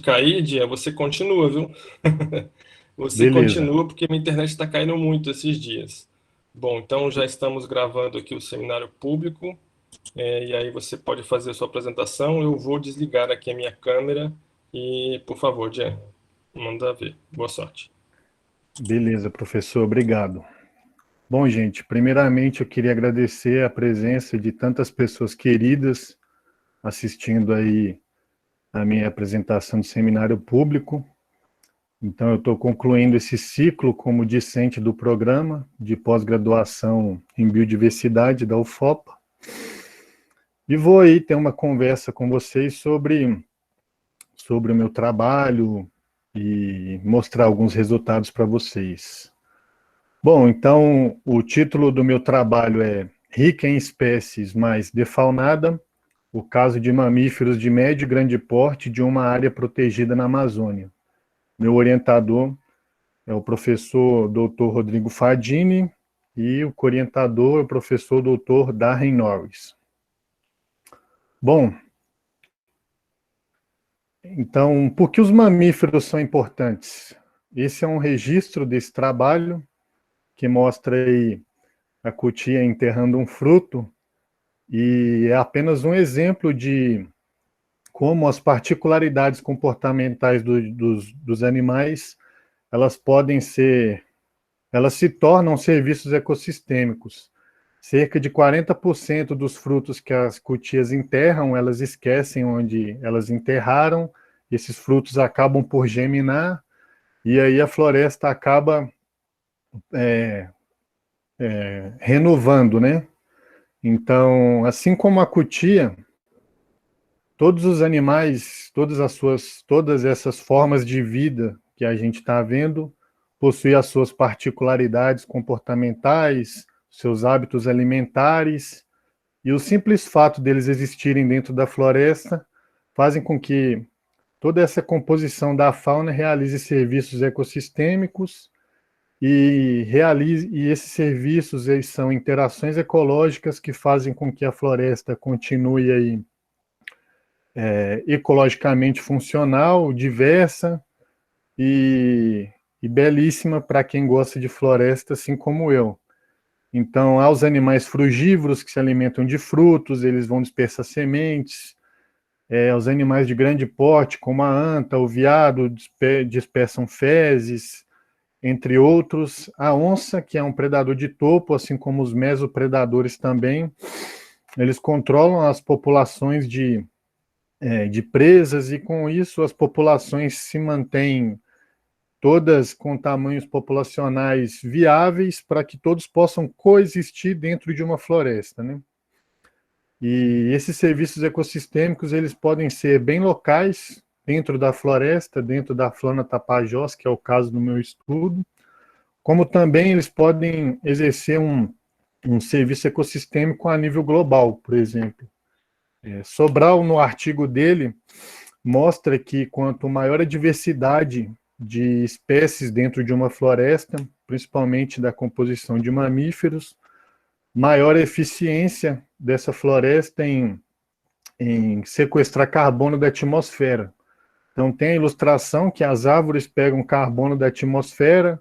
cair, Dia, você continua, viu? Você Beleza. continua porque minha internet está caindo muito esses dias. Bom, então já estamos gravando aqui o seminário público, e aí você pode fazer a sua apresentação. Eu vou desligar aqui a minha câmera e, por favor, Dia, manda ver. Boa sorte. Beleza, professor, obrigado. Bom, gente, primeiramente eu queria agradecer a presença de tantas pessoas queridas assistindo aí a minha apresentação de seminário público. Então, eu estou concluindo esse ciclo como discente do programa de pós-graduação em biodiversidade da UFOPA. E vou aí ter uma conversa com vocês sobre o meu trabalho e mostrar alguns resultados para vocês. Bom, então o título do meu trabalho é Rica em Espécies, mas Defaunada, o caso de mamíferos de médio e grande porte de uma área protegida na Amazônia. Meu orientador é o professor Dr. Rodrigo Fadini e o co-orientador é o professor Dr. Darren Norris. Bom, então, por que os mamíferos são importantes? Esse é um registro desse trabalho que mostra aí a cutia enterrando um fruto e é apenas um exemplo de como as particularidades comportamentais dos animais elas podem ser, elas se tornam serviços ecossistêmicos. Cerca de 40% dos frutos que as cutias enterram, elas esquecem onde elas enterraram, esses frutos acabam por germinar, e aí a floresta acaba renovando, né? Então, assim como a cutia, todos os animais, todas essas formas de vida que a gente está vendo, possuem as suas particularidades comportamentais, seus hábitos alimentares, e o simples fato deles existirem dentro da floresta fazem com que toda essa composição da fauna realize serviços ecossistêmicos e esses serviços eles são interações ecológicas que fazem com que a floresta continue aí ecologicamente funcional, diversa e belíssima para quem gosta de floresta, assim como eu. Então, há os animais frugívoros que se alimentam de frutos, eles vão dispersar sementes. Os animais de grande porte, como a anta, o veado, dispersam fezes, entre outros. A onça, que é um predador de topo, assim como os mesopredadores também, eles controlam as populações de presas e, com isso, as populações se mantêm todas com tamanhos populacionais viáveis para que todos possam coexistir dentro de uma floresta, né? E esses serviços ecossistêmicos, eles podem ser bem locais, dentro da floresta, dentro da Flora Tapajós, que é o caso do meu estudo, como também eles podem exercer um serviço ecossistêmico a nível global, por exemplo. Sobral, no artigo dele, mostra que quanto maior a diversidade de espécies dentro de uma floresta, principalmente da composição de mamíferos, maior a eficiência dessa floresta em sequestrar carbono da atmosfera. Então, tem a ilustração que as árvores pegam carbono da atmosfera,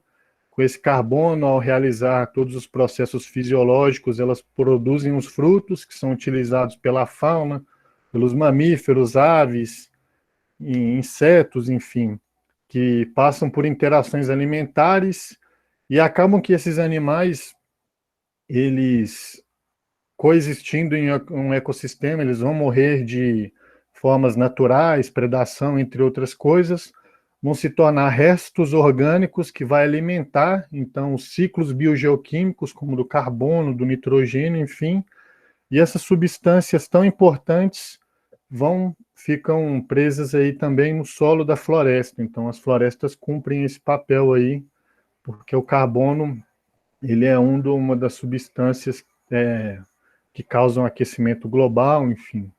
com esse carbono, ao realizar todos os processos fisiológicos, elas produzem os frutos que são utilizados pela fauna, pelos mamíferos, aves, insetos, enfim, que passam por interações alimentares e acabam que esses animais, eles coexistindo em um ecossistema, eles vão morrer de formas naturais, predação, entre outras coisas, vão se tornar restos orgânicos que vai alimentar, então, os ciclos biogeoquímicos, como do carbono, do nitrogênio, enfim, e essas substâncias tão importantes ficam presas aí também no solo da floresta. Então, as florestas cumprem esse papel aí, porque o carbono, ele é uma das substâncias que causam aquecimento global, enfim.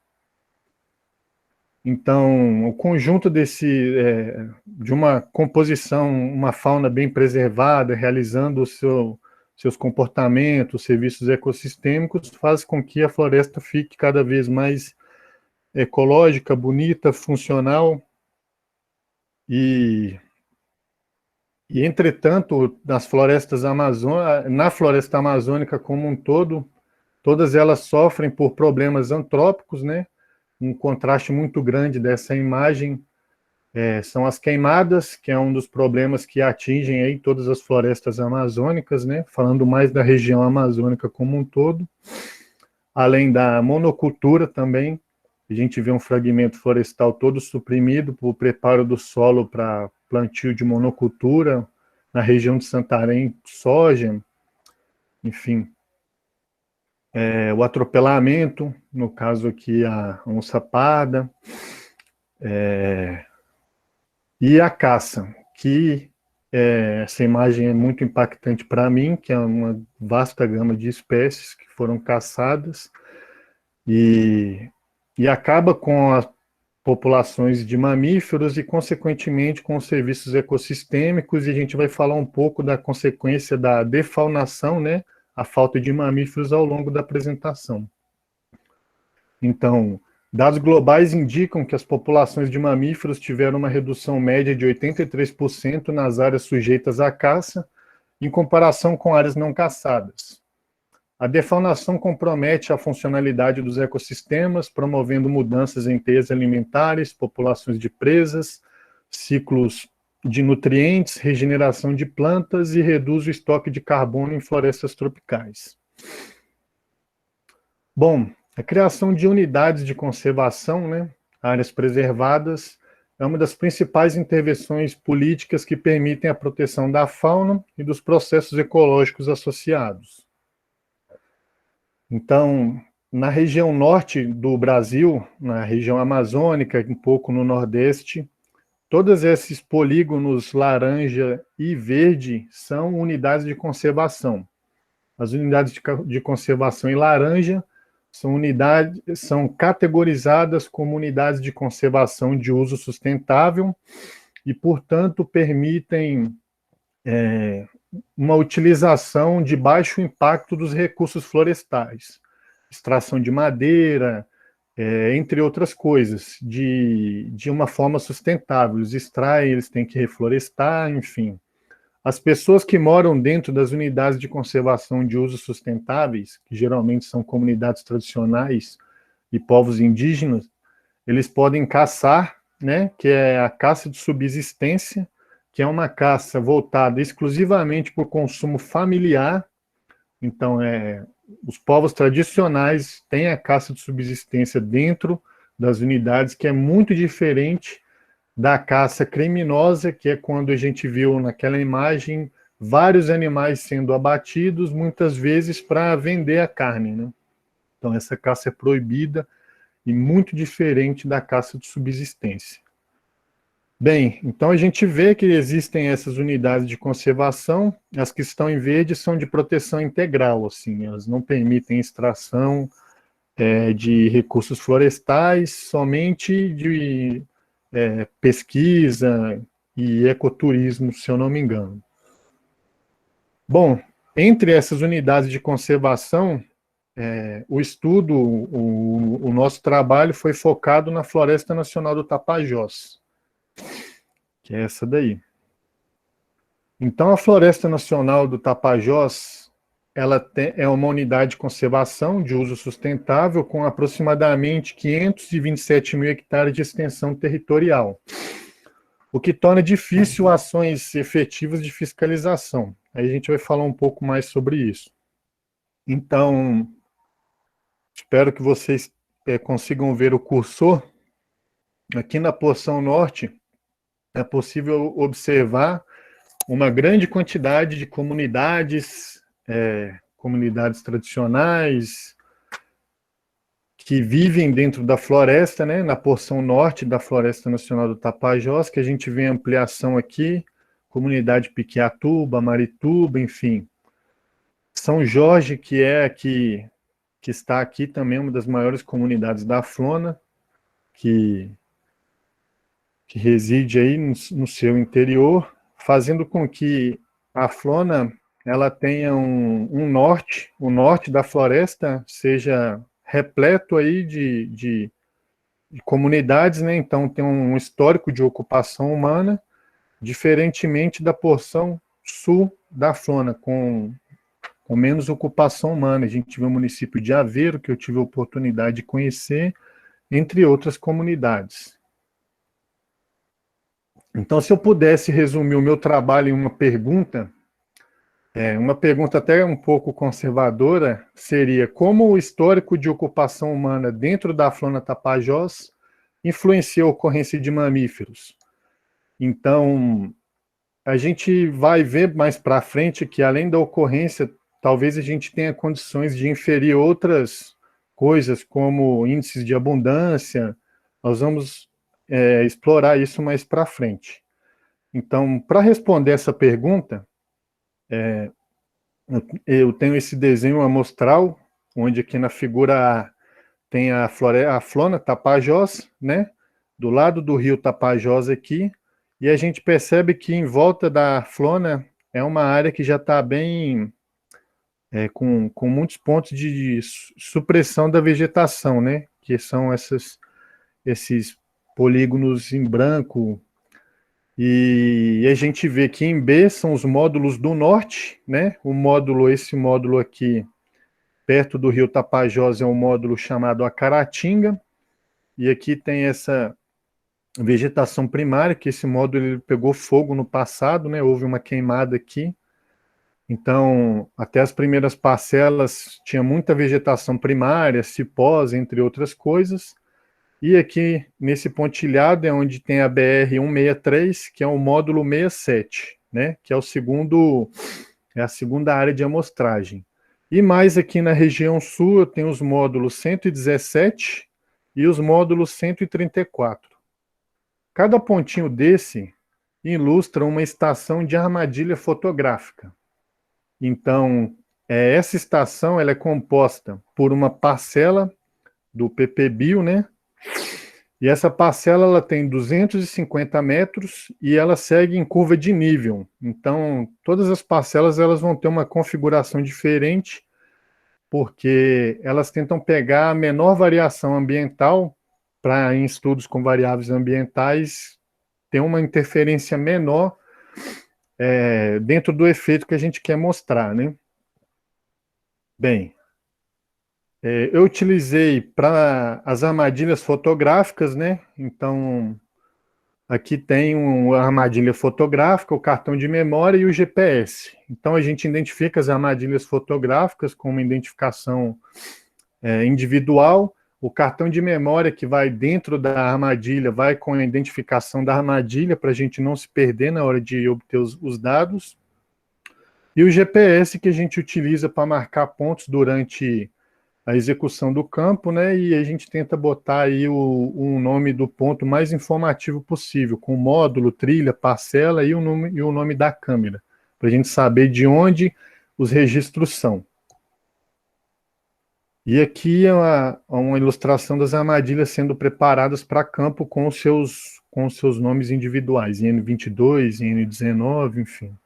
Então, o conjunto de uma composição, uma fauna bem preservada, realizando seus comportamentos, serviços ecossistêmicos, faz com que a floresta fique cada vez mais ecológica, bonita, funcional E entretanto, na floresta amazônica como um todo, todas elas sofrem por problemas antrópicos, né? Um contraste muito grande dessa imagem são as queimadas, que é um dos problemas que atingem aí todas as florestas amazônicas, né? Falando mais da região amazônica como um todo, além da monocultura também. A gente vê um fragmento florestal todo suprimido por preparo do solo para plantio de monocultura, na região de Santarém, soja, enfim. O atropelamento, no caso aqui a onça parda, e a caça, que essa imagem é muito impactante para mim, que é uma vasta gama de espécies que foram caçadas, e acaba com as populações de mamíferos e, consequentemente, com os serviços ecossistêmicos, e a gente vai falar um pouco da consequência da defaunação, né, a falta de mamíferos ao longo da apresentação. Então, dados globais indicam que as populações de mamíferos tiveram uma redução média de 83% nas áreas sujeitas à caça, em comparação com áreas não caçadas. A defaunação compromete a funcionalidade dos ecossistemas, promovendo mudanças em teias alimentares, populações de presas, ciclos de nutrientes, regeneração de plantas e reduz o estoque de carbono em florestas tropicais. Bom, a criação de unidades de conservação, né, áreas preservadas, é uma das principais intervenções políticas que permitem a proteção da fauna e dos processos ecológicos associados. Então, na região norte do Brasil, na região amazônica, um pouco no nordeste, todos esses polígonos laranja e verde são unidades de conservação. As unidades de conservação em laranja são categorizadas como unidades de conservação de uso sustentável e, portanto, permitem uma utilização de baixo impacto dos recursos florestais, extração de madeira, entre outras coisas, de uma forma sustentável. Eles extraem, eles têm que reflorestar, enfim. As pessoas que moram dentro das unidades de conservação de usos sustentáveis, que geralmente são comunidades tradicionais e povos indígenas, eles podem caçar, né, que é a caça de subsistência, que é uma caça voltada exclusivamente para o consumo familiar. Então, os povos tradicionais têm a caça de subsistência dentro das unidades, que é muito diferente da caça criminosa, que é quando a gente viu naquela imagem vários animais sendo abatidos, muitas vezes para vender a carne, né? Então, essa caça é proibida e muito diferente da caça de subsistência. Bem, então a gente vê que existem essas unidades de conservação, as que estão em verde são de proteção integral, assim, elas não permitem extração de recursos florestais, somente de pesquisa e ecoturismo, se eu não me engano. Bom, entre essas unidades de conservação, o estudo, o nosso trabalho foi focado na Floresta Nacional do Tapajós, que é essa daí. Então, a Floresta Nacional do Tapajós, ela é uma unidade de conservação de uso sustentável com aproximadamente 527 mil hectares de extensão territorial, o que torna difícil ações efetivas de fiscalização. Aí a gente vai falar um pouco mais sobre isso. Então, espero que vocês consigam ver o cursor. Aqui na porção norte, é possível observar uma grande quantidade de comunidades, comunidades tradicionais, que vivem dentro da floresta, né, na porção norte da Floresta Nacional do Tapajós, que a gente vê ampliação aqui, comunidade Piquiatuba, Marituba, enfim. São Jorge, que está aqui também, uma das maiores comunidades da Flona, que reside aí no seu interior, fazendo com que a Flona ela tenha um norte, o norte da floresta seja repleto aí de comunidades, né? Então tem um histórico de ocupação humana, diferentemente da porção sul da Flona, com menos ocupação humana. A gente vê o município de Aveiro, que eu tive a oportunidade de conhecer, entre outras comunidades. Então, se eu pudesse resumir o meu trabalho em uma pergunta até um pouco conservadora, seria como o histórico de ocupação humana dentro da Flona Tapajós influencia a ocorrência de mamíferos. Então, a gente vai ver mais para frente que, além da ocorrência, talvez a gente tenha condições de inferir outras coisas, como índices de abundância. Nós vamos explorar isso mais para frente. Então, para responder essa pergunta, eu tenho esse desenho amostral, onde aqui na figura A tem a Flona Tapajós, né? Do lado do rio Tapajós aqui, e a gente percebe que em volta da Flona é uma área que já está bem, com muitos pontos de supressão da vegetação, né? Que são esses polígonos em branco. E a gente vê que em B são os módulos do norte, né? Esse módulo aqui, perto do rio Tapajós, é um módulo chamado Acaratinga, e aqui tem essa vegetação primária, que esse módulo ele pegou fogo no passado, né? Houve uma queimada aqui. Então, até as primeiras parcelas tinha muita vegetação primária, cipós, entre outras coisas. E aqui, nesse pontilhado, é onde tem a BR-163, que é o módulo 67, né? Que é a segunda área de amostragem. E mais aqui na região sul, eu tenho os módulos 117 e os módulos 134. Cada pontinho desse ilustra uma estação de armadilha fotográfica. Então, essa estação ela é composta por uma parcela do PPBio, né? E essa parcela ela tem 250 metros e ela segue em curva de nível. Então, todas as parcelas elas vão ter uma configuração diferente, porque elas tentam pegar a menor variação ambiental para, em estudos com variáveis ambientais, ter uma interferência menor dentro do efeito que a gente quer mostrar, né? Bem, eu utilizei para as armadilhas fotográficas, né? Então, aqui tem uma armadilha fotográfica, o cartão de memória e o GPS. Então, a gente identifica as armadilhas fotográficas com uma identificação individual. O cartão de memória que vai dentro da armadilha vai com a identificação da armadilha para a gente não se perder na hora de obter os dados. E o GPS que a gente utiliza para marcar pontos durante a execução do campo, né? E a gente tenta botar aí o nome do ponto mais informativo possível, com módulo, trilha, parcela e o nome da câmera, para a gente saber de onde os registros são. E aqui é uma ilustração das armadilhas sendo preparadas para campo com os seus nomes individuais, IN22, IN19, enfim.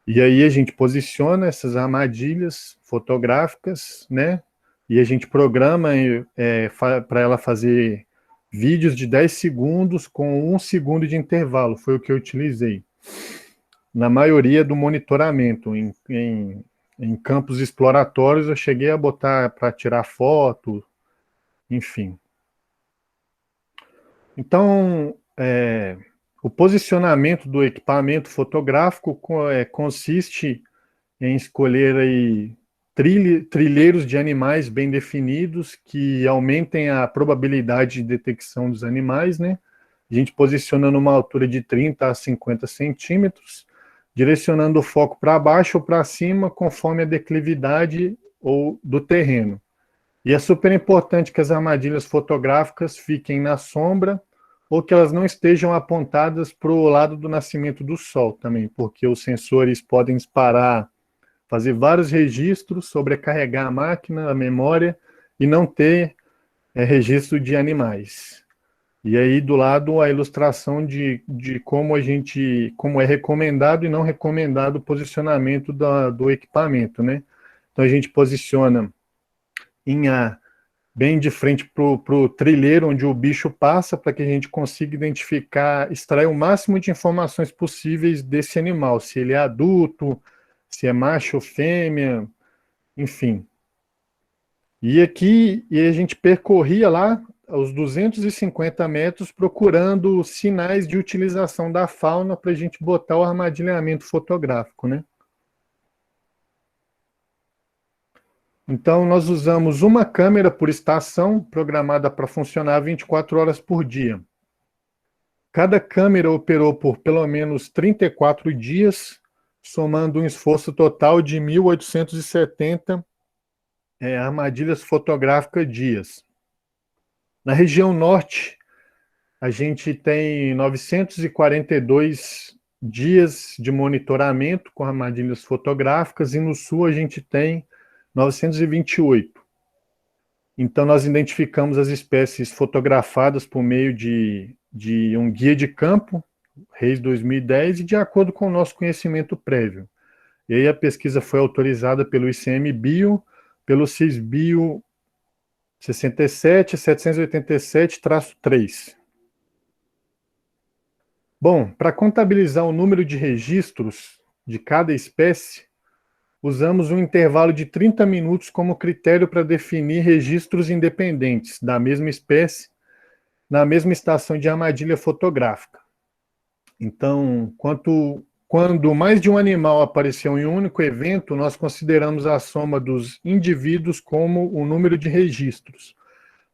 E aí a gente posiciona essas armadilhas fotográficas, né? E a gente programa para ela fazer vídeos de 10 segundos com 1 segundo de intervalo, foi o que eu utilizei. Na maioria do monitoramento, em campos exploratórios, eu cheguei a botar para tirar foto, enfim. Então, o posicionamento do equipamento fotográfico consiste em escolher aí trilheiros de animais bem definidos que aumentem a probabilidade de detecção dos animais, né? A gente posiciona numa altura de 30 a 50 centímetros, direcionando o foco para baixo ou para cima, conforme a declividade do terreno. E é super importante que as armadilhas fotográficas fiquem na sombra ou que elas não estejam apontadas para o lado do nascimento do sol também, porque os sensores podem disparar, fazer vários registros, sobrecarregar a máquina, a memória, e não ter registro de animais. E aí do lado a ilustração de como é recomendado e não recomendado o posicionamento do equipamento, né? Então a gente posiciona em A bem de frente para o trilheiro onde o bicho passa, para que a gente consiga identificar, extrair o máximo de informações possíveis desse animal, se ele é adulto, se é macho ou fêmea, enfim. E a gente percorria lá aos 250 metros procurando sinais de utilização da fauna para a gente botar o armadilhamento fotográfico, né? Então, nós usamos uma câmera por estação, programada para funcionar 24 horas por dia. Cada câmera operou por pelo menos 34 dias, somando um esforço total de 1.870 armadilhas fotográficas dias. Na região norte, a gente tem 942 dias de monitoramento com armadilhas fotográficas, e no sul a gente tem 928. Então, nós identificamos as espécies fotografadas por meio de um guia de campo, Reis 2010, e de acordo com o nosso conhecimento prévio. E aí a pesquisa foi autorizada pelo ICMBio, pelo CISBio 67787-3. Bom, para contabilizar o número de registros de cada espécie, usamos um intervalo de 30 minutos como critério para definir registros independentes da mesma espécie na mesma estação de armadilha fotográfica. Então, quando mais de um animal apareceu em um único evento, nós consideramos a soma dos indivíduos como o número de registros.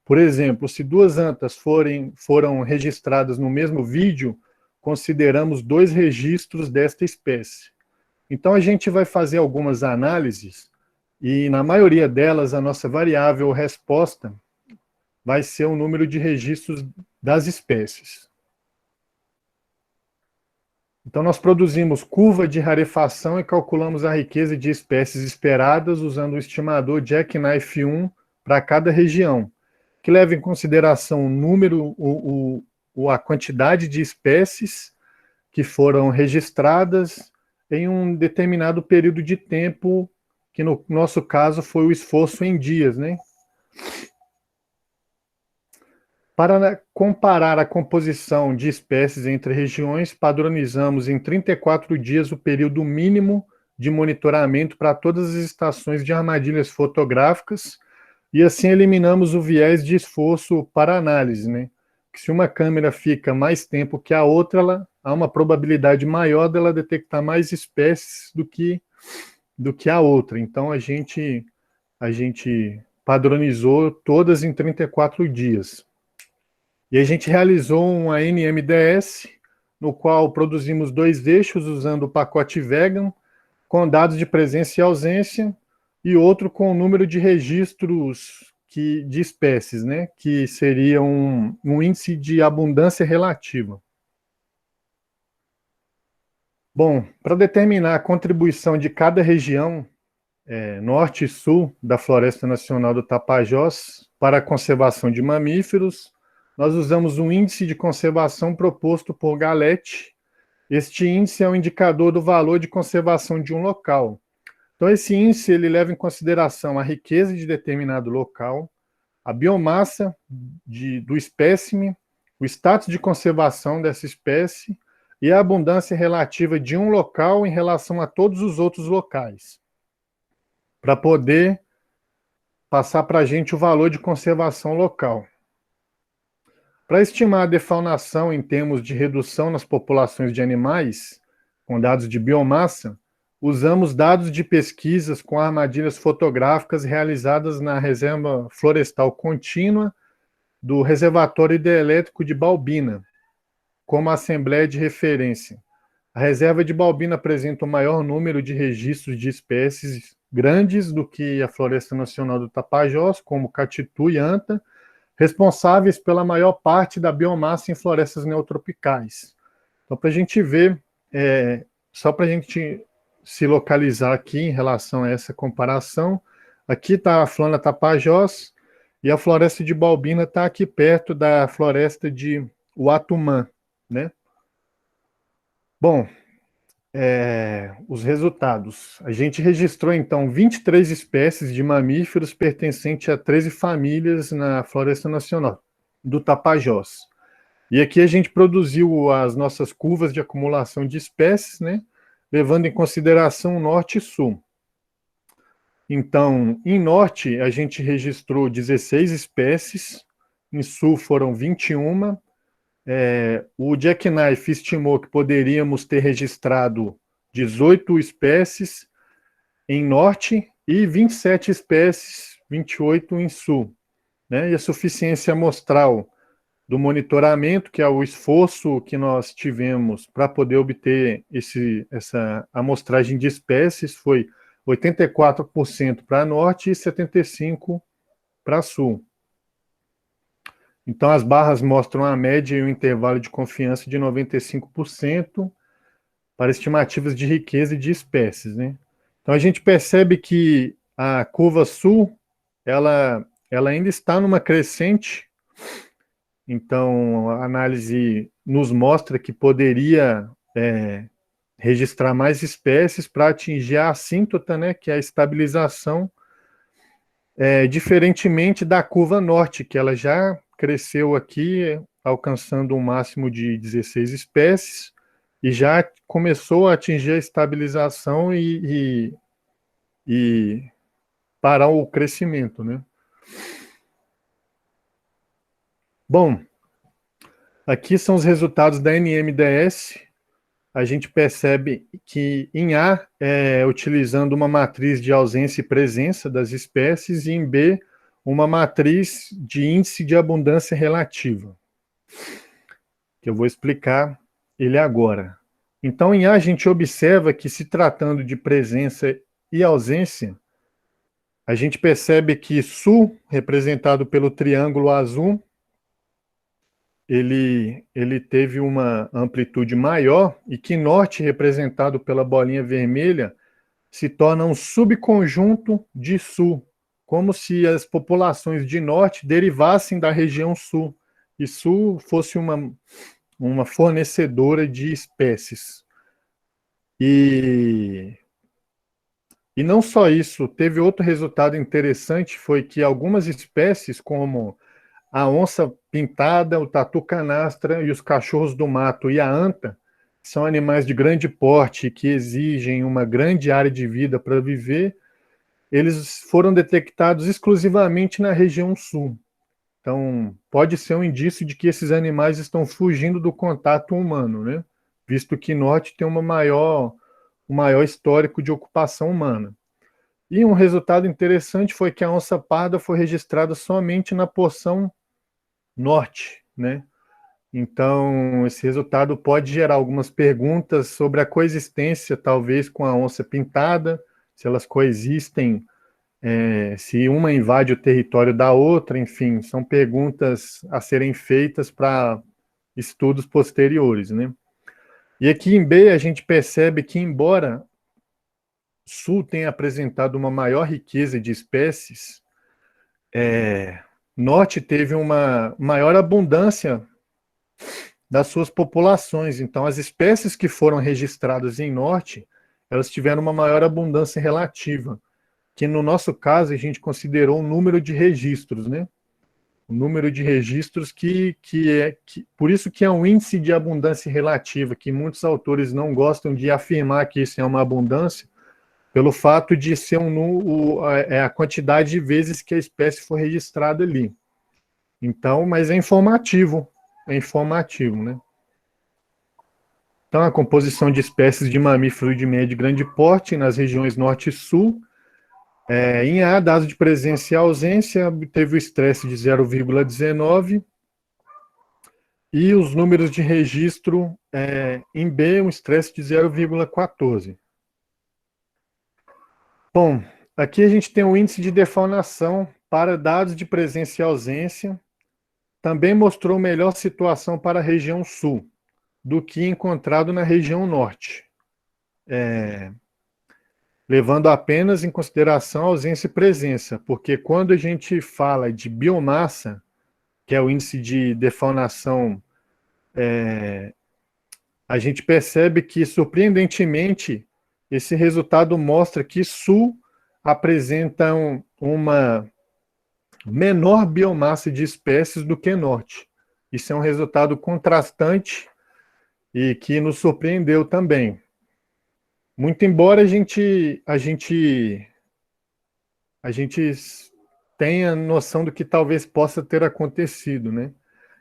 Por exemplo, se duas antas foram registradas no mesmo vídeo, consideramos 2 registros desta espécie. Então, a gente vai fazer algumas análises, e na maioria delas, a nossa variável resposta vai ser o número de registros das espécies. Então, nós produzimos curva de rarefação e calculamos a riqueza de espécies esperadas usando o estimador Jackknife 1 para cada região, que leva em consideração o número, a quantidade de espécies que foram registradas em um determinado período de tempo, que no nosso caso foi o esforço em dias, né? Para comparar a composição de espécies entre regiões, padronizamos em 34 dias o período mínimo de monitoramento para todas as estações de armadilhas fotográficas, e assim eliminamos o viés de esforço para análise, né? Que se uma câmera fica mais tempo que a outra, há uma probabilidade maior dela detectar mais espécies do que a outra. Então, a gente padronizou todas em 34 dias. E a gente realizou uma NMDS, no qual produzimos 2 eixos usando o pacote vegan, com dados de presença e ausência, e outro com o número de registros de espécies, né, que seria um índice de abundância relativa. Bom, para determinar a contribuição de cada região, norte e sul da Floresta Nacional do Tapajós, para a conservação de mamíferos, nós usamos um índice de conservação proposto por Galete. Este índice é um indicador do valor de conservação de um local. Então, esse índice ele leva em consideração a riqueza de determinado local, a biomassa do espécime, o status de conservação dessa espécie e a abundância relativa de um local em relação a todos os outros locais, para poder passar para a gente o valor de conservação local. Para estimar a defaunação em termos de redução nas populações de animais, com dados de biomassa, usamos dados de pesquisas com armadilhas fotográficas realizadas na Reserva Florestal Contínua do Reservatório Hidrelétrico de Balbina, como assembleia de referência. A Reserva de Balbina apresenta o maior número de registros de espécies grandes do que a Floresta Nacional do Tapajós, como catitu e anta, responsáveis pela maior parte da biomassa em florestas neotropicais. Então, para a gente ver, só para a gente se localizar aqui em relação a essa comparação, aqui está a Flora Tapajós, e a floresta de Balbina está aqui perto da floresta de Uatumã, né? Bom, os resultados. A gente registrou, então, 23 espécies de mamíferos pertencentes a 13 famílias na Floresta Nacional do Tapajós. E aqui a gente produziu as nossas curvas de acumulação de espécies, né, levando em consideração norte e sul. Então, em norte, a gente registrou 16 espécies, em sul foram 21. O Jackknife estimou que poderíamos ter registrado 18 espécies em norte e 27 espécies, 28 em sul. Né? E a suficiência amostral do monitoramento, que é o esforço que nós tivemos para poder obter essa amostragem de espécies, foi 84% para norte e 75% para sul. Então, as barras mostram a média e o intervalo de confiança de 95% para estimativas de riqueza e de espécies, né? Então, a gente percebe que a curva sul, ela ainda está numa crescente. Então, a análise nos mostra que poderia registrar mais espécies para atingir a assíntota, né, que é a estabilização, diferentemente da curva norte, que ela já cresceu aqui, alcançando um máximo de 16 espécies, e já começou a atingir a estabilização e parar o crescimento, né? Bom, aqui são os resultados da NMDS. A gente percebe que em A, utilizando uma matriz de ausência e presença das espécies, e em B, uma matriz de índice de abundância relativa, que eu vou explicar ele agora. Então, em A, a gente observa que, se tratando de presença e ausência, a gente percebe que Sul, representado pelo triângulo azul, ele teve uma amplitude maior, e que Norte, representado pela bolinha vermelha, se torna um subconjunto de Sul, como se as populações de Norte derivassem da região Sul, e Sul fosse uma fornecedora de espécies. E não só isso, teve outro resultado interessante, foi que algumas espécies, como a onça pintada, o tatu canastra e os cachorros do mato e a anta, são animais de grande porte que exigem uma grande área de vida para viver, eles foram detectados exclusivamente na região sul. Então, pode ser um indício de que esses animais estão fugindo do contato humano, né? Visto que norte tem um maior histórico de ocupação humana. E um resultado interessante foi que a onça parda foi registrada somente na porção norte, né? Então, esse resultado pode gerar algumas perguntas sobre a coexistência, talvez, com a onça pintada, se elas coexistem, se uma invade o território da outra, enfim, são perguntas a serem feitas para estudos posteriores, né? E aqui em B, a gente percebe que, embora Sul tenha apresentado uma maior riqueza de espécies, Norte teve uma maior abundância das suas populações. Então, as espécies que foram registradas em Norte, elas tiveram uma maior abundância relativa, que no nosso caso a gente considerou o número de registros, né? O número de registros por isso que é um índice de abundância relativa, que muitos autores não gostam de afirmar que isso é uma abundância, pelo fato de ser a quantidade de vezes que a espécie foi registrada ali. Então, mas é informativo, né? Então, a composição de espécies de mamífero de médio e grande porte nas regiões norte e sul. Em A, dado de presença e ausência, teve o estresse de 0,19, e os números de registro em B, um estresse de 0,14. Bom, aqui a gente tem o índice de defaunação para dados de presença e ausência. Também mostrou melhor situação para a região sul do que encontrado na região norte, levando apenas em consideração ausência e presença, porque quando a gente fala de biomassa, que é o índice de defaunação a gente percebe que, surpreendentemente, esse resultado mostra que Sul apresenta uma menor biomassa de espécies do que Norte. Isso é um resultado contrastante e que nos surpreendeu também. Muito embora a gente tenha noção do que talvez possa ter acontecido, né?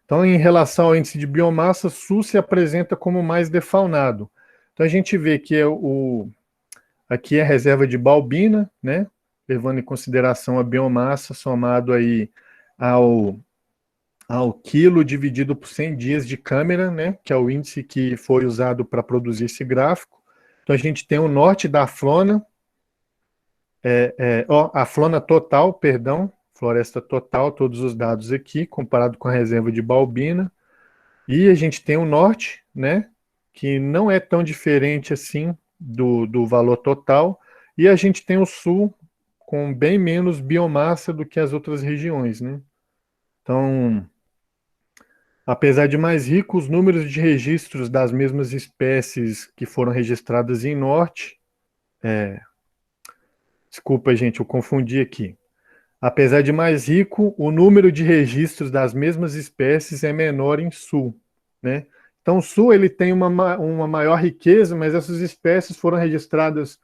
Então, em relação ao índice de biomassa, Sul se apresenta como mais defaunado. Então, a gente vê que aqui é a reserva de Balbina, né? Levando em consideração a biomassa, somado aí ao quilo dividido por 100 dias de câmera, né? Que é o índice que foi usado para produzir esse gráfico. Então, a gente tem o norte da Flona, a Flona total, perdão, floresta total, todos os dados aqui, comparado com a reserva de Balbina. E a gente tem o norte, né, que não é tão diferente assim do valor total, e a gente tem o sul com bem menos biomassa do que as outras regiões, né? Então, apesar de mais ricos, os números de registros das mesmas espécies que foram registradas em norte, desculpa, gente, eu confundi aqui. Apesar de mais rico, o número de registros das mesmas espécies é menor em sul, né? Então, o sul ele tem uma maior riqueza, mas essas espécies foram registradas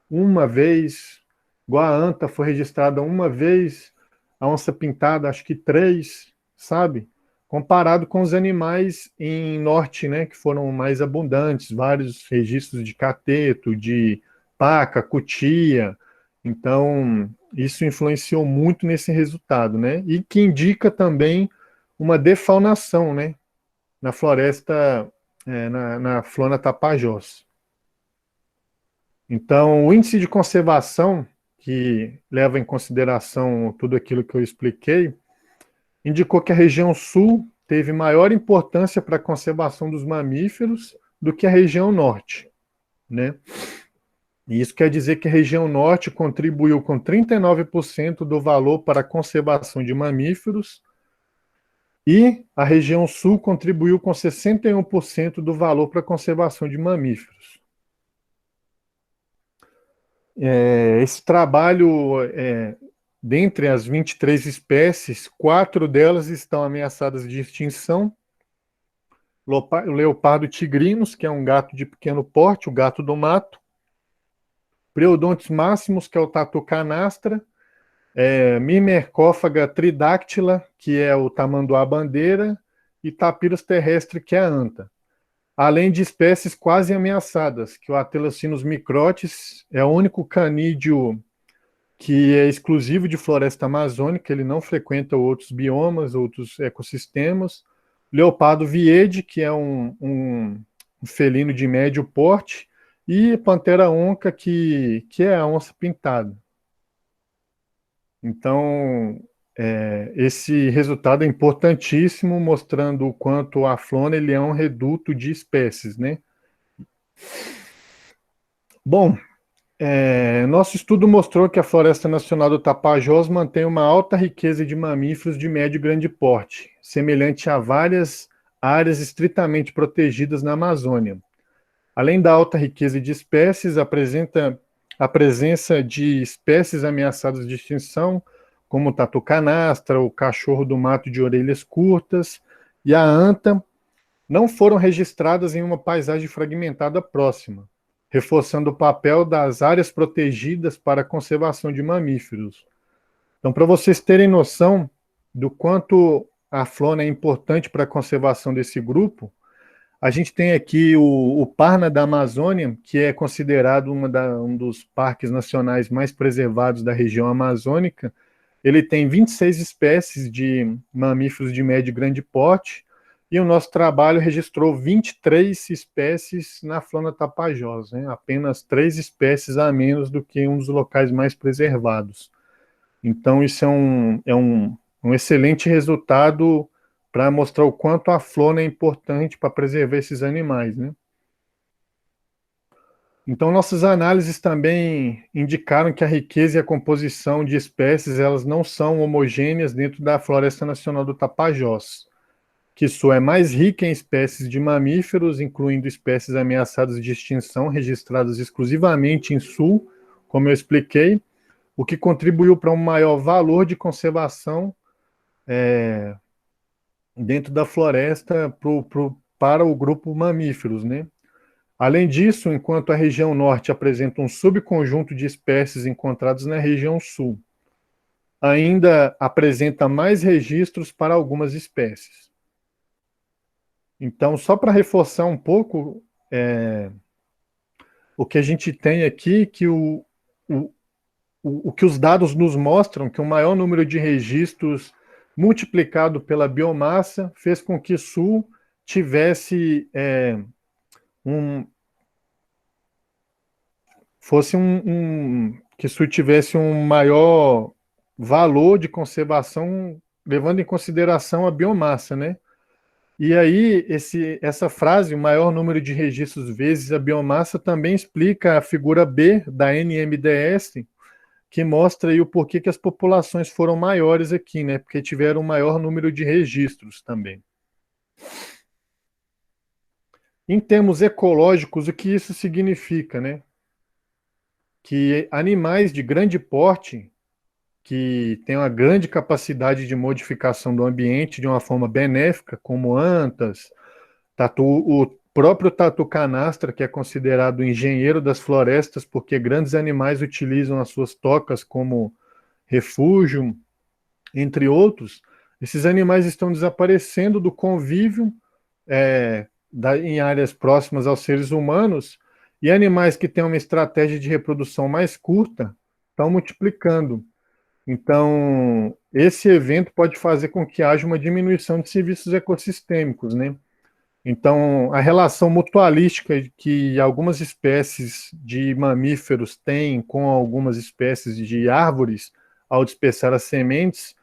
uma vez, igual a anta foi registrada uma vez, a onça pintada acho que três, sabe? Comparado com os animais em norte, né, que foram mais abundantes, vários registros de cateto, de paca, cutia. Então, isso influenciou muito nesse resultado, né? E que indica também uma defaunação, né? Na floresta, na Flora Tapajós. Então, o índice de conservação, que leva em consideração tudo aquilo que eu expliquei, indicou que a região sul teve maior importância para a conservação dos mamíferos do que a região norte, né? E isso quer dizer que a região norte contribuiu com 39% do valor para a conservação de mamíferos e a região sul contribuiu com 61% do valor para a conservação de mamíferos. Esse trabalho, dentre as 23 espécies, 4 delas estão ameaçadas de extinção. O leopardo tigrinus, que é um gato de pequeno porte, o gato do mato. Preodontes máximos, que é o tatu canastra. Mimercófaga tridáctila, que é o tamanduá-bandeira. E Tapirus terrestre, que é a anta. Além de espécies quase ameaçadas, que o Atelocynus microtis é o único canídeo que é exclusivo de floresta amazônica, ele não frequenta outros biomas, outros ecossistemas. Leopardo viede, que é um felino de médio porte, e Pantera onca, que é a onça pintada. Então, esse resultado é importantíssimo, mostrando o quanto a flora ele é um reduto de espécies, né? Bom, nosso estudo mostrou que a Floresta Nacional do Tapajós mantém uma alta riqueza de mamíferos de médio e grande porte, semelhante a várias áreas estritamente protegidas na Amazônia. Além da alta riqueza de espécies, apresenta a presença de espécies ameaçadas de extinção, como o tatu canastra, o cachorro do mato de orelhas curtas e a anta, não foram registradas em uma paisagem fragmentada próxima, reforçando o papel das áreas protegidas para a conservação de mamíferos. Então, para vocês terem noção do quanto a flora é importante para a conservação desse grupo, a gente tem aqui o Parna da Amazônia, que é considerado um dos parques nacionais mais preservados da região amazônica. Ele tem 26 espécies de mamíferos de médio e grande porte, e o nosso trabalho registrou 23 espécies na Flora Tapajós, né? Apenas 3 espécies a menos do que um dos locais mais preservados. Então, isso é um excelente resultado para mostrar o quanto a flora é importante para preservar esses animais, né? Então, nossas análises também indicaram que a riqueza e a composição de espécies elas não são homogêneas dentro da Floresta Nacional do Tapajós, que Sul é mais rica em espécies de mamíferos, incluindo espécies ameaçadas de extinção, registradas exclusivamente em Sul, como eu expliquei, o que contribuiu para um maior valor de conservação dentro da floresta para o grupo mamíferos, né? Além disso, enquanto a região norte apresenta um subconjunto de espécies encontradas na região sul, ainda apresenta mais registros para algumas espécies. Então, só para reforçar um pouco, o que a gente tem aqui, que o que os dados nos mostram, que o maior número de registros multiplicado pela biomassa fez com que Sul tivesse que Sul tivesse um maior valor de conservação, levando em consideração a biomassa, né? E aí, essa frase, o maior número de registros vezes a biomassa, também explica a figura B da NMDS, que mostra aí o porquê que as populações foram maiores aqui, né? Porque tiveram um maior número de registros também. Em termos ecológicos, o que isso significa, né? Que animais de grande porte, que têm uma grande capacidade de modificação do ambiente de uma forma benéfica, como antas, o próprio tatu canastra, que é considerado o engenheiro das florestas, porque grandes animais utilizam as suas tocas como refúgio, entre outros. Esses animais estão desaparecendo do convívio em áreas próximas aos seres humanos, e animais que têm uma estratégia de reprodução mais curta estão multiplicando. Então, esse evento pode fazer com que haja uma diminuição de serviços ecossistêmicos, né? Então, a relação mutualística que algumas espécies de mamíferos têm com algumas espécies de árvores ao dispersar as sementes,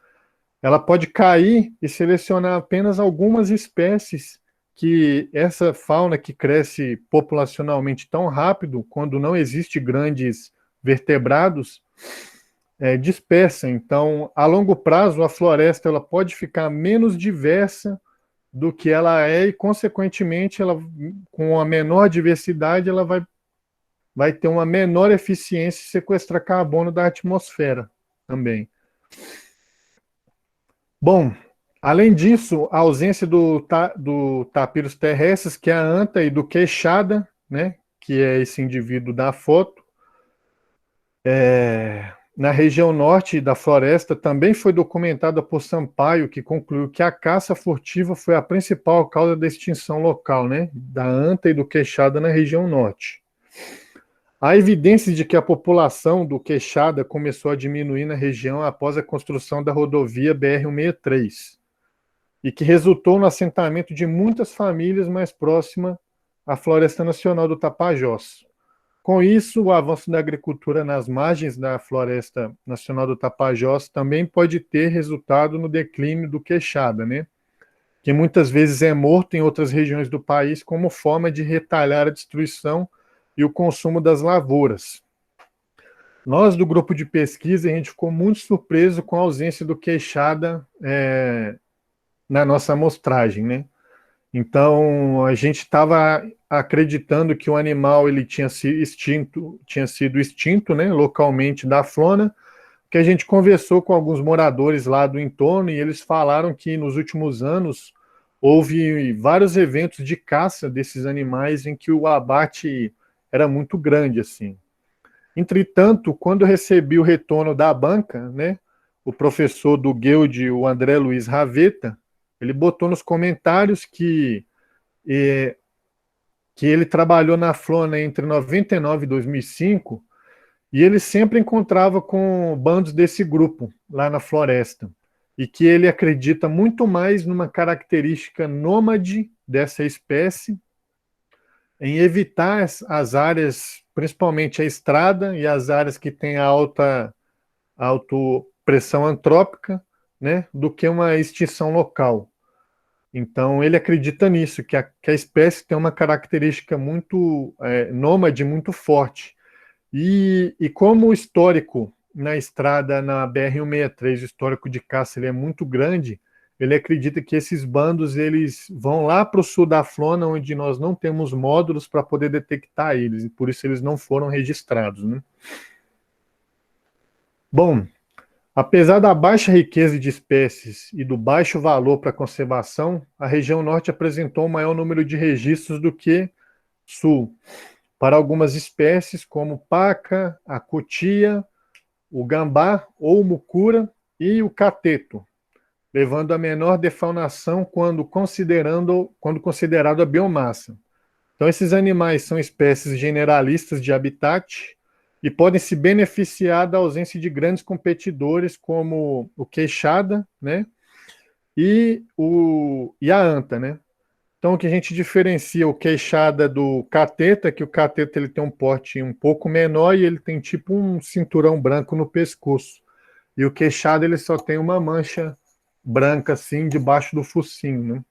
ela pode cair e selecionar apenas algumas espécies que essa fauna que cresce populacionalmente tão rápido, quando não existe grandes vertebrados, dispersa. Então, a longo prazo, a floresta ela pode ficar menos diversa do que ela é e, consequentemente, ela, com a menor diversidade, ela vai ter uma menor eficiência em sequestrar carbono da atmosfera também. Bom, além disso, a ausência do tapirus terrestres, que é a anta, e do queixada, né, que é esse indivíduo da foto, na região norte da floresta, também foi documentada por Sampaio, que concluiu que a caça furtiva foi a principal causa da extinção local, né, da anta e do queixada na região norte. Há evidências de que a população do queixada começou a diminuir na região após a construção da rodovia BR-163, e que resultou no assentamento de muitas famílias mais próximas à Floresta Nacional do Tapajós. Com isso, o avanço da agricultura nas margens da Floresta Nacional do Tapajós também pode ter resultado no declínio do queixada, né? Que muitas vezes é morto em outras regiões do país como forma de retalhar a destruição e o consumo das lavouras. Nós, do grupo de pesquisa, a gente ficou muito surpreso com a ausência do queixada na nossa amostragem, né? Então, a gente estava acreditando que o animal ele tinha sido extinto, né, localmente da fauna, que a gente conversou com alguns moradores lá do entorno e eles falaram que nos últimos anos houve vários eventos de caça desses animais em que o abate era muito grande, assim. Entretanto, quando eu recebi o retorno da banca, né, o professor do Guild, o André Luiz Raveta, ele botou nos comentários que ele trabalhou na Flona entre 99 e 2005, e ele sempre encontrava com bandos desse grupo lá na floresta, e que ele acredita muito mais numa característica nômade dessa espécie, em evitar as áreas, principalmente a estrada e as áreas que têm alta pressão antrópica, né, do que uma extinção local. Então, ele acredita nisso, que a espécie tem uma característica muito nômade, muito forte. E como o histórico na estrada, na BR-163, o histórico de caça ele é muito grande, ele acredita que esses bandos eles vão lá para o sul da Flona, onde nós não temos módulos para poder detectar eles, e por isso eles não foram registrados, né? Bom, apesar da baixa riqueza de espécies e do baixo valor para conservação, a região norte apresentou um maior número de registros do que sul, para algumas espécies como paca, a cutia, o gambá ou mucura e o cateto, levando a menor defaunação quando considerado a biomassa. Então, esses animais são espécies generalistas de habitat e podem se beneficiar da ausência de grandes competidores como o queixada, né, e a anta, né? Então, o que a gente diferencia o queixada do cateta, é que o cateta ele tem um porte um pouco menor e ele tem tipo um cinturão branco no pescoço. E o queixada ele só tem uma mancha branca assim debaixo do focinho, né?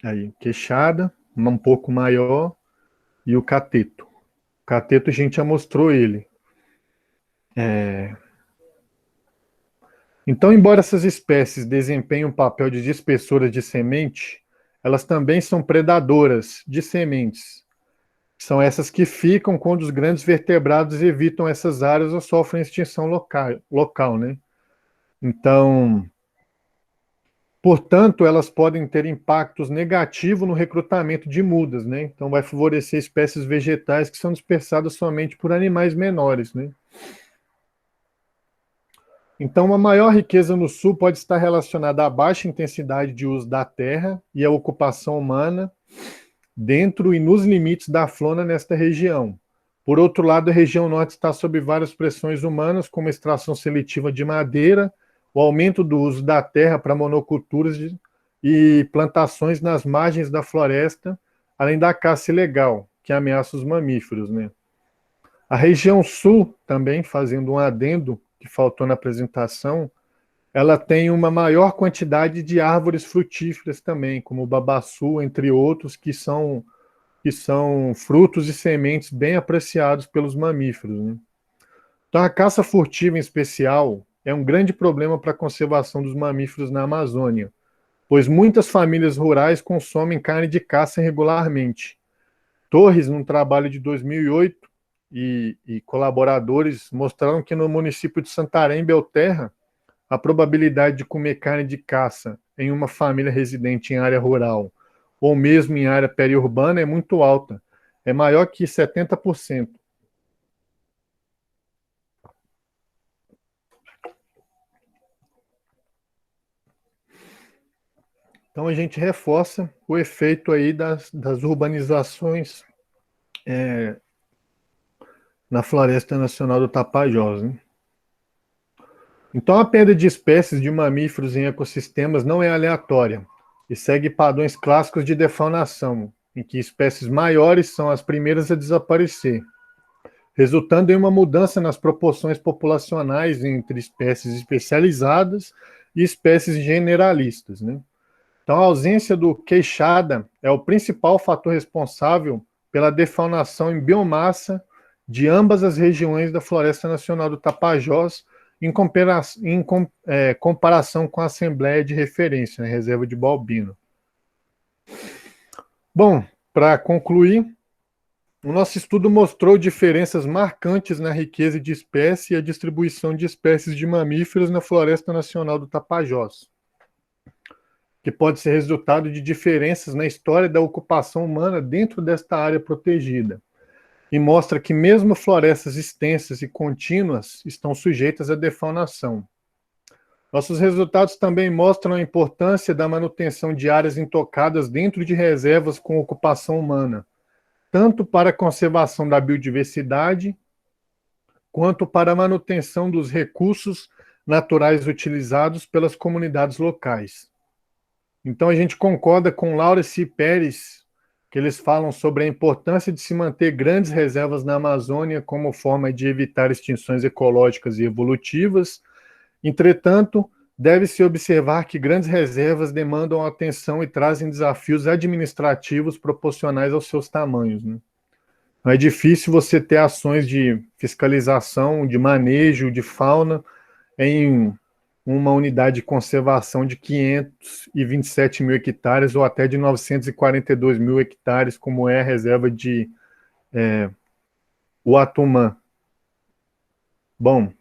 Aí, queixada, um pouco maior, e o cateto. O cateto a gente já mostrou ele. Então, embora essas espécies desempenhem um papel de dispersora de semente, elas também são predadoras de sementes. São essas que ficam quando os grandes vertebrados evitam essas áreas ou sofrem extinção local, né? Então, portanto, elas podem ter impactos negativos no recrutamento de mudas, né? Então, vai favorecer espécies vegetais que são dispersadas somente por animais menores, né? Então, uma maior riqueza no sul pode estar relacionada à baixa intensidade de uso da terra e à ocupação humana dentro e nos limites da flora nesta região. Por outro lado, a região norte está sob várias pressões humanas, como a extração seletiva de madeira, o aumento do uso da terra para monoculturas e plantações nas margens da floresta, além da caça ilegal, que ameaça os mamíferos, né? A região sul, também, fazendo um adendo que faltou na apresentação, ela tem uma maior quantidade de árvores frutíferas também, como o babaçu, entre outros, que são frutos e sementes bem apreciados pelos mamíferos, né? Então, a caça furtiva, em especial, é um grande problema para a conservação dos mamíferos na Amazônia, pois muitas famílias rurais consomem carne de caça regularmente. Torres, num trabalho de 2008, e colaboradores mostraram que no município de Santarém, Belterra, a probabilidade de comer carne de caça em uma família residente em área rural ou mesmo em área periurbana é muito alta, é maior que 70%. Então a gente reforça o efeito aí das urbanizações na Floresta Nacional do Tapajós, né? Então a perda de espécies de mamíferos em ecossistemas não é aleatória e segue padrões clássicos de defaunação, em que espécies maiores são as primeiras a desaparecer, resultando em uma mudança nas proporções populacionais entre espécies especializadas e espécies generalistas, né? Então, a ausência do queixada é o principal fator responsável pela defaunação em biomassa de ambas as regiões da Floresta Nacional do Tapajós, em comparação com a Assembleia de Referência, né, Reserva de Balbino. Bom, para concluir, o nosso estudo mostrou diferenças marcantes na riqueza de espécie e a distribuição de espécies de mamíferos na Floresta Nacional do Tapajós, que pode ser resultado de diferenças na história da ocupação humana dentro desta área protegida, e mostra que mesmo florestas extensas e contínuas estão sujeitas à defaunação. Nossos resultados também mostram a importância da manutenção de áreas intocadas dentro de reservas com ocupação humana, tanto para a conservação da biodiversidade, quanto para a manutenção dos recursos naturais utilizados pelas comunidades locais. Então a gente concorda com Laurence e Pérez, que eles falam sobre a importância de se manter grandes reservas na Amazônia como forma de evitar extinções ecológicas e evolutivas. Entretanto, deve-se observar que grandes reservas demandam atenção e trazem desafios administrativos proporcionais aos seus tamanhos, né? Não é difícil você ter ações de fiscalização, de manejo de fauna em uma unidade de conservação de 527 mil hectares ou até de 942 mil hectares, como é a reserva de Uatumã. Bom,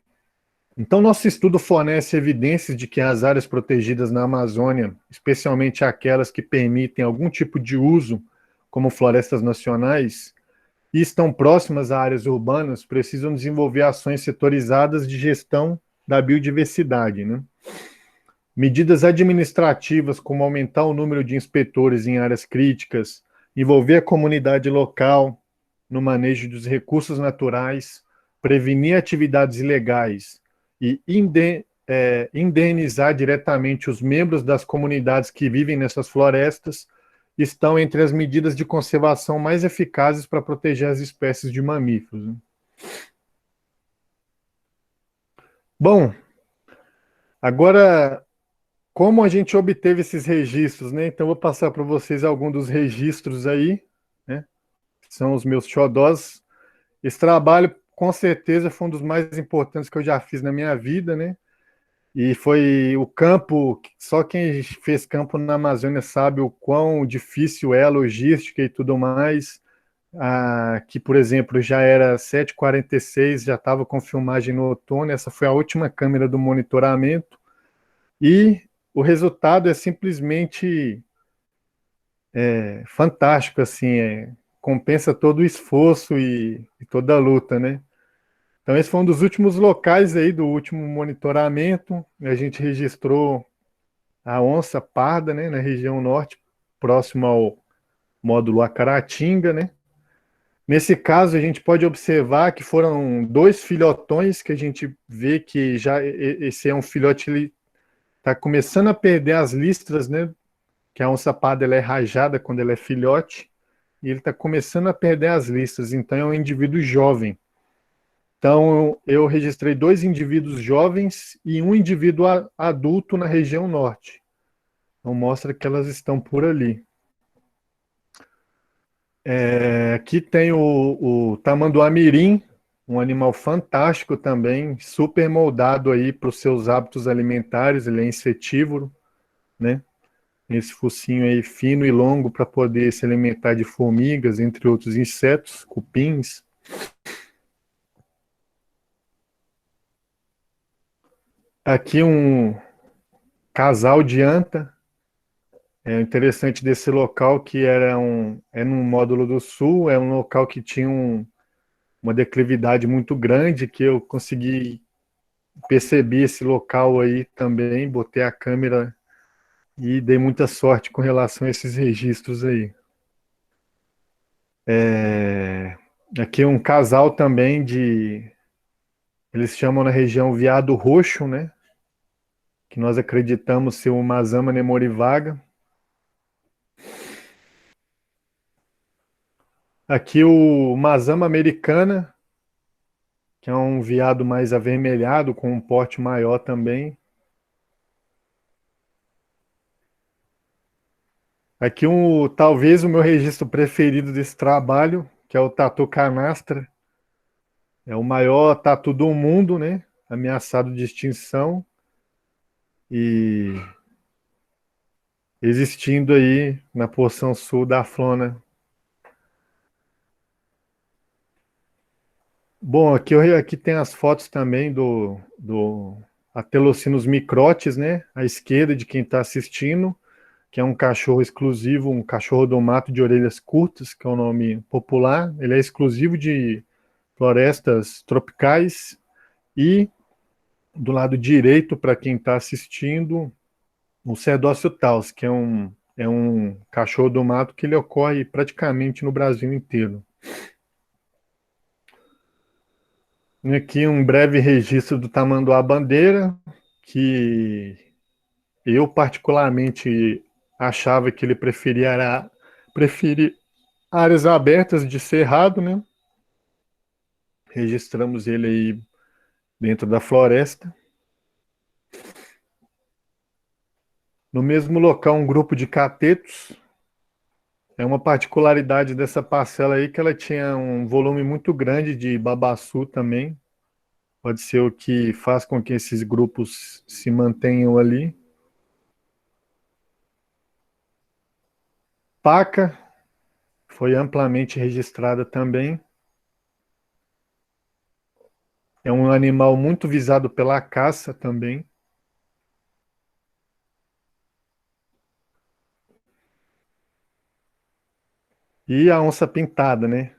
então nosso estudo fornece evidências de que as áreas protegidas na Amazônia, especialmente aquelas que permitem algum tipo de uso, como florestas nacionais, e estão próximas a áreas urbanas, precisam desenvolver ações setorizadas de gestão da biodiversidade, né? Medidas administrativas, como aumentar o número de inspetores em áreas críticas, envolver a comunidade local no manejo dos recursos naturais, prevenir atividades ilegais e indenizar diretamente os membros das comunidades que vivem nessas florestas, estão entre as medidas de conservação mais eficazes para proteger as espécies de mamíferos, né? Bom, agora, como a gente obteve esses registros, né? Então, vou passar para vocês alguns dos registros aí, né? São os meus xodós. Esse trabalho, com certeza, foi um dos mais importantes que eu já fiz na minha vida, né? E foi o campo, só quem fez campo na Amazônia sabe o quão difícil é a logística e tudo mais. Aqui, por exemplo, já era 7h46, já estava com filmagem no outono, essa foi a última câmera do monitoramento, e o resultado é simplesmente fantástico, assim, compensa todo o esforço e toda a luta, né? Então esse foi um dos últimos locais aí do último monitoramento, a gente registrou a onça parda, né, na região norte, próximo ao módulo Acaratinga, né? Nesse caso, a gente pode observar que foram dois filhotões que a gente vê que já esse é um filhote, ele está começando a perder as listras, né? Que a onça parda ela é rajada quando ela é filhote, e ele está começando a perder as listras, então é um indivíduo jovem. Então eu registrei dois indivíduos jovens e um indivíduo adulto na região norte. Então mostra que elas estão por ali. Aqui tem o tamanduá-mirim, um animal fantástico também, super moldado aí para os seus hábitos alimentares, ele é insetívoro, né? Esse focinho aí fino e longo para poder se alimentar de formigas, entre outros insetos, cupins. Aqui um casal de anta. É interessante desse local que é num módulo do sul, é um local que tinha uma declividade muito grande, que eu consegui perceber esse local aí também, botei a câmera e dei muita sorte com relação a esses registros aí. Aqui um casal também eles chamam na região veado roxo, né? Que nós acreditamos ser o Mazama nemorivaga. Aqui o Mazama americana, que é um veado mais avermelhado, com um porte maior também. Aqui talvez o meu registro preferido desse trabalho, que é o tatu canastra. É o maior tatu do mundo, né? Ameaçado de extinção. E existindo aí na porção sul da Flona. Bom, aqui tem as fotos também do Atelocinus microtes, né? À esquerda de quem está assistindo, que é um cachorro exclusivo, um cachorro do mato de orelhas curtas, que é o nome popular. Ele é exclusivo de florestas tropicais. E do lado direito, para quem está assistindo, o Cerdócio taus, que é um cachorro do mato que ele ocorre praticamente no Brasil inteiro. E aqui um breve registro do tamanduá-bandeira, que eu particularmente achava que ele preferia áreas abertas de cerrado, né? Registramos ele aí dentro da floresta. No mesmo local, um grupo de catetos. É uma particularidade dessa parcela aí que ela tinha um volume muito grande de babaçu também. pode ser o que faz com que esses grupos se mantenham ali. Paca foi amplamente registrada também. É um animal muito visado pela caça também. E a onça pintada, né?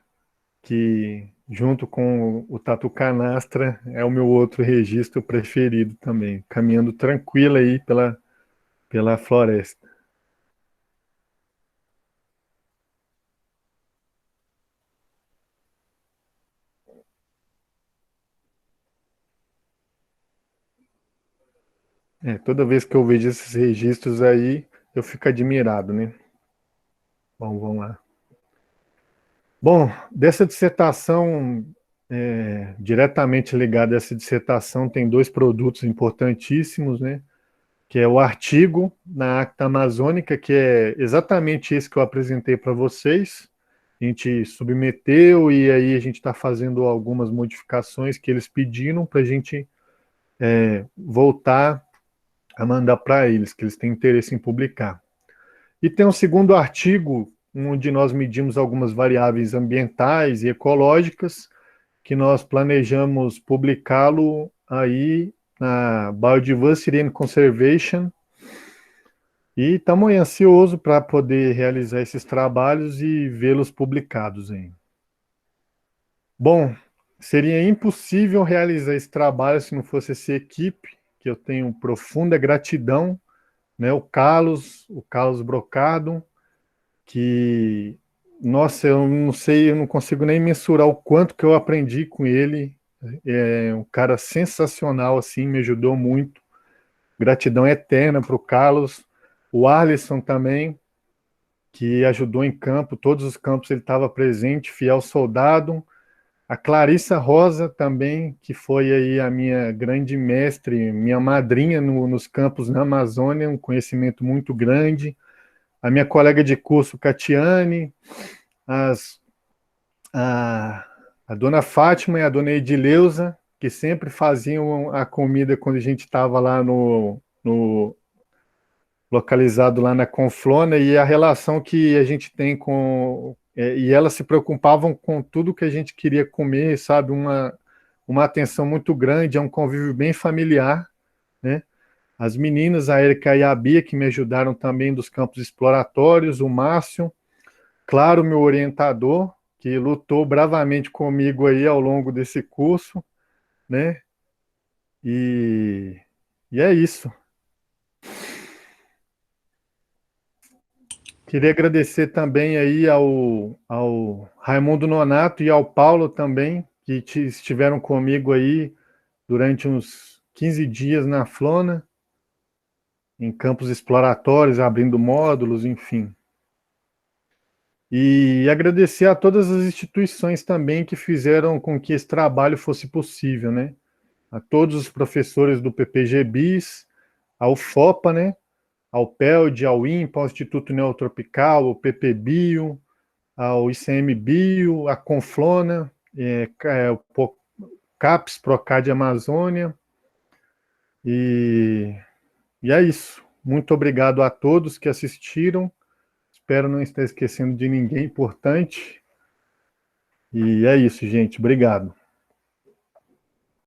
Que junto com o tatu canastra é o meu outro registro preferido também, caminhando tranquila aí pela floresta. Toda vez que eu vejo esses registros aí, eu fico admirado, né? Bom, vamos lá. Bom, dessa dissertação, diretamente ligada a essa dissertação, tem dois produtos importantíssimos, né? Que é o artigo na Acta Amazônica, que é exatamente esse que eu apresentei para vocês. A gente submeteu e aí a gente está fazendo algumas modificações que eles pediram para a gente voltar a mandar para eles, que eles têm interesse em publicar. E tem um segundo artigo, onde nós medimos algumas variáveis ambientais e ecológicas, que nós planejamos publicá-lo aí na Biodiversity and Conservation, e estamos ansiosos para poder realizar esses trabalhos e vê-los publicados aí. Bom, seria impossível realizar esse trabalho se não fosse essa equipe, que eu tenho profunda gratidão, né? O Carlos Brocado, que, nossa, eu não sei, eu não consigo nem mensurar o quanto que eu aprendi com ele. É um cara sensacional, assim, me ajudou muito. Gratidão eterna para o Carlos. O Arlisson também, que ajudou em campo, todos os campos ele estava presente, fiel soldado. A Clarissa Rosa também, que foi aí a minha grande mestre, minha madrinha nos campos na Amazônia, um conhecimento muito grande. A minha colega de curso, Catiane, as, a, a dona Fátima e a dona Edileuza, que sempre faziam a comida quando a gente estava lá no localizado lá na Conflona, e a relação que a gente tem com... e elas se preocupavam com tudo que a gente queria comer, sabe? Uma atenção muito grande, é um convívio bem familiar, né? As meninas, a Erika e a Bia, que me ajudaram também dos campos exploratórios, o Márcio, claro, meu orientador, que lutou bravamente comigo aí ao longo desse curso, né? E, e é isso. Queria agradecer também aí ao Raimundo Nonato e ao Paulo também, que estiveram comigo aí durante uns 15 dias na Flona, em campos exploratórios, abrindo módulos, enfim. E agradecer a todas as instituições também que fizeram com que esse trabalho fosse possível, né? A todos os professores do PPG-BIS, ao FOPA, né? Ao PELD, ao INPA, ao Instituto Neotropical, ao PPBio, ao ICMBio, à Conflona, o CAPES, Procad Amazônia. E é isso. Muito obrigado a todos que assistiram. Espero não estar esquecendo de ninguém importante. E é isso, gente. Obrigado.